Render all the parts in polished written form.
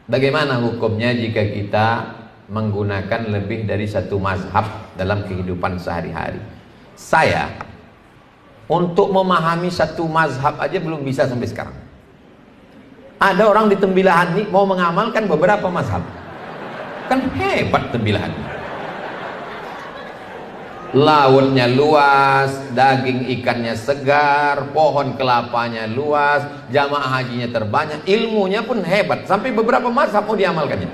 Bagaimana hukumnya jika kita menggunakan lebih dari satu mazhab dalam kehidupan sehari-hari? Saya untuk memahami satu mazhab aja belum bisa sampai sekarang. Ada orang di Tembilahan nih mau mengamalkan beberapa mazhab. Kan hebat Tembilahan. Lautnya luas, daging ikannya segar, pohon kelapanya luas, jamaah hajinya terbanyak, ilmunya pun hebat, sampai beberapa mazhab mau diamalkannya.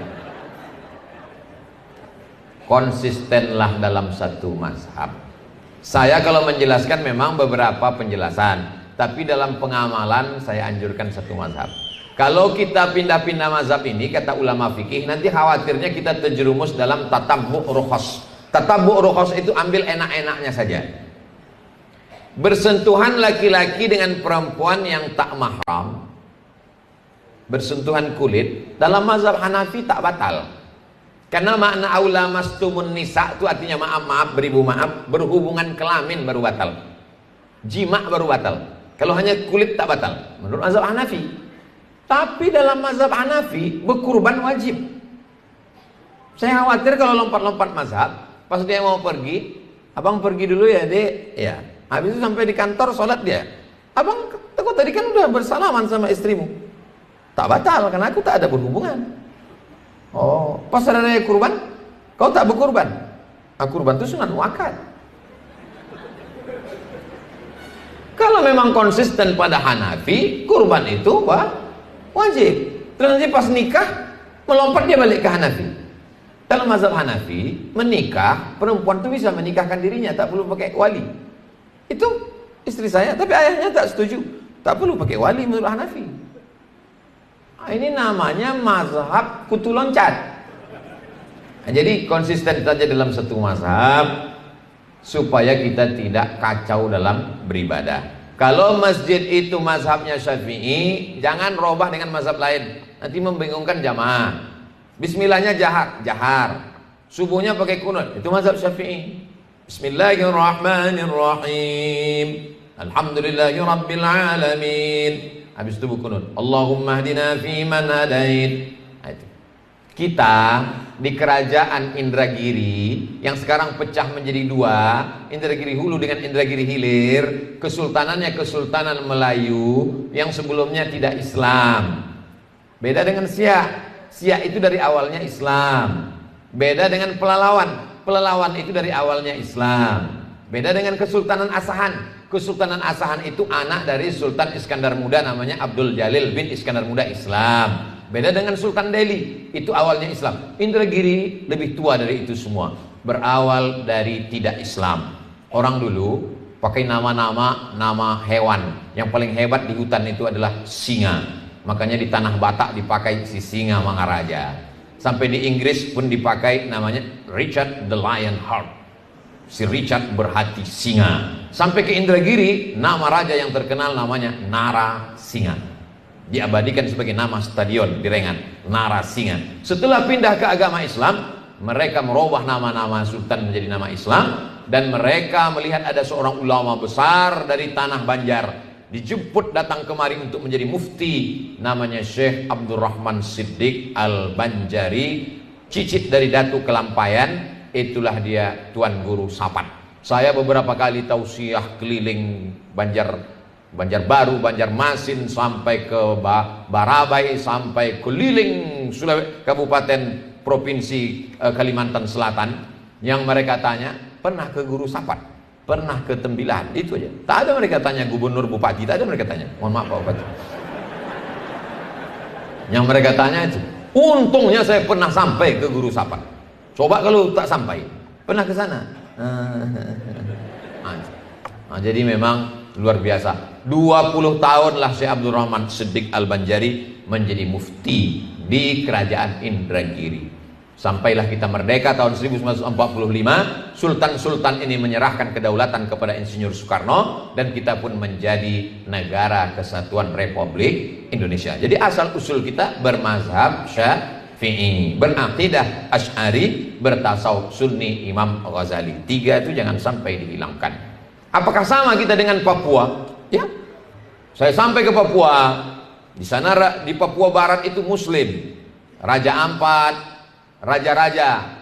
Konsistenlah dalam satu mazhab. Saya kalau menjelaskan memang beberapa penjelasan, tapi dalam pengamalan saya anjurkan satu mazhab. Kalau kita pindah-pindah mazhab ini, kata ulama fikih, nanti khawatirnya kita terjerumus dalam tatabbu' rukhas. Tatabbu' rukhas itu ambil enak-enaknya saja. Bersentuhan laki-laki dengan perempuan yang tak mahram, bersentuhan kulit, dalam mazhab Hanafi tak batal. Karena makna aula mastumun nisa itu artinya maaf, beribu maaf, berhubungan kelamin baru batal. Jima baru batal. Kalau hanya kulit tak batal menurut mazhab Hanafi. Tapi dalam mazhab Hanafi berkurban wajib. Saya khawatir kalau lompat-lompat mazhab, pas dia mau pergi, abang pergi dulu ya dek, ya. Habis itu sampai di kantor sholat dia, abang takut tadi kan udah bersalaman sama istrimu, tak batal karena aku tak ada berhubungan. Oh, pas ada raya kurban, kau tak berkurban. Kurban itu sunat muakkad. Kalau memang konsisten pada Hanafi, kurban itu wajib. Terus nanti pas nikah melompat dia balik ke Hanafi. Dalam mazhab Hanafi, menikah, perempuan itu bisa menikahkan dirinya, tak perlu pakai wali. Itu istri saya, tapi ayahnya tak setuju, tak perlu pakai wali menurut Hanafi. Ini namanya mazhab kutu loncat. Jadi konsisten saja dalam satu mazhab supaya kita tidak kacau dalam beribadah. Kalau masjid itu mazhabnya Syafi'i, jangan robah dengan mazhab lain, nanti membingungkan jamaah. Bismillahnya jahar, subuhnya pakai kunut, itu mazhab Syafi'i. Bismillahirrahmanirrahim, alhamdulillahi rabbil alamin. Habis itu kunut, Allahumma hdina fi man hadait. Kita di kerajaan Indragiri yang sekarang pecah menjadi dua, Indragiri Hulu dengan Indragiri Hilir, kesultanannya Kesultanan Melayu yang sebelumnya tidak Islam. Beda dengan Siak. Siak itu dari awalnya Islam. Beda dengan Pelalawan. Pelalawan itu dari awalnya Islam. Beda dengan Kesultanan Asahan. Kesultanan Asahan itu anak dari Sultan Iskandar Muda, namanya Abdul Jalil bin Iskandar Muda, Islam. Beda dengan Sultan Delhi, itu awalnya Islam. Indragiri lebih tua dari itu semua, berawal dari tidak Islam. Orang dulu pakai nama hewan. Yang paling hebat di hutan itu adalah singa. Makanya di tanah Batak dipakai si singa Mangaraja. Sampai di Inggris pun dipakai namanya Richard the Lionheart. Si Richard berhati singa. Sampai ke Indragiri, nama raja yang terkenal namanya Narasinga. Diabadikan sebagai nama stadion di Rengan, Narasinga. Setelah pindah ke agama Islam, mereka merubah nama-nama sultan menjadi nama Islam. Dan mereka melihat ada seorang ulama besar dari tanah Banjar, dijemput datang kemari untuk menjadi mufti, namanya Syekh Abdurrahman Siddiq Al-Banjari, cicit dari Datu Kelampayan. Itulah dia Tuan Guru Sapat. Saya beberapa kali tausiah keliling Banjarbaru, Banjarmasin, sampai ke Barabai, sampai keliling Kabupaten Provinsi Kalimantan Selatan. Yang mereka tanya, pernah ke Guru Sapat? Pernah ke Tembilahan? Itu aja. Tak ada mereka tanya gubernur, bupati, tak ada mereka tanya. Mohon maaf Pak Bupati. Yang mereka tanya itu, untungnya saya pernah sampai ke Guru Sapat. Coba kalau tak sampai, pernah ke sana. Jadi memang luar biasa. 20 tahun lah Syekh Abdurrahman Siddiq Al-Banjari menjadi mufti di kerajaan Indragiri. Sampailah kita merdeka tahun 1945. Sultan-sultan ini menyerahkan kedaulatan kepada Insinyur Soekarno, dan kita pun menjadi negara kesatuan Republik Indonesia. Jadi asal usul kita bermazhab Syafi'i, beraqidah Asy'ari, bertasawuf Sunni Imam Ghazali. Tiga itu jangan sampai dihilangkan. Apakah sama kita dengan Papua? Ya, saya sampai ke Papua. Di sana, di Papua Barat itu Muslim. Raja Ampat, raja-raja.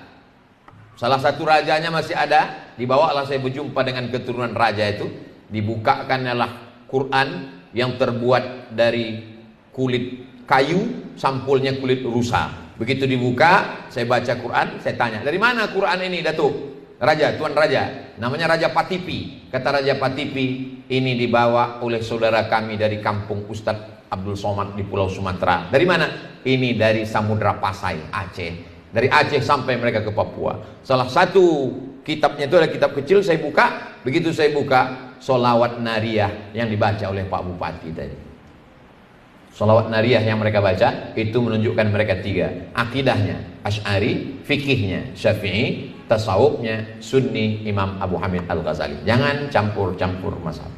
Salah satu rajanya masih ada, dibawalah saya berjumpa dengan keturunan raja itu, dibukakanlah Quran yang terbuat dari kulit kayu, sampulnya kulit rusa. Begitu dibuka, saya baca Quran, saya tanya, dari mana Quran ini, Datuk? Raja, Tuan Raja, namanya Raja Patipi. Kata Raja Patipi, ini dibawa oleh saudara kami dari kampung Ustadz Abdul Somad di Pulau Sumatera. Dari mana? Ini dari Samudra Pasai, Aceh. Dari Aceh sampai mereka ke Papua. Salah satu kitabnya itu adalah kitab kecil, saya buka. Begitu saya buka, Sholawat Nariyah yang dibaca oleh Pak Bupati tadi. Sholawat Nariyah yang mereka baca itu menunjukkan mereka tiga: akidahnya Asy'ari, fikihnya Syafi'i, tasawufnya Sunni Imam Abu Hamid Al-Ghazali. Jangan campur-campur masalah.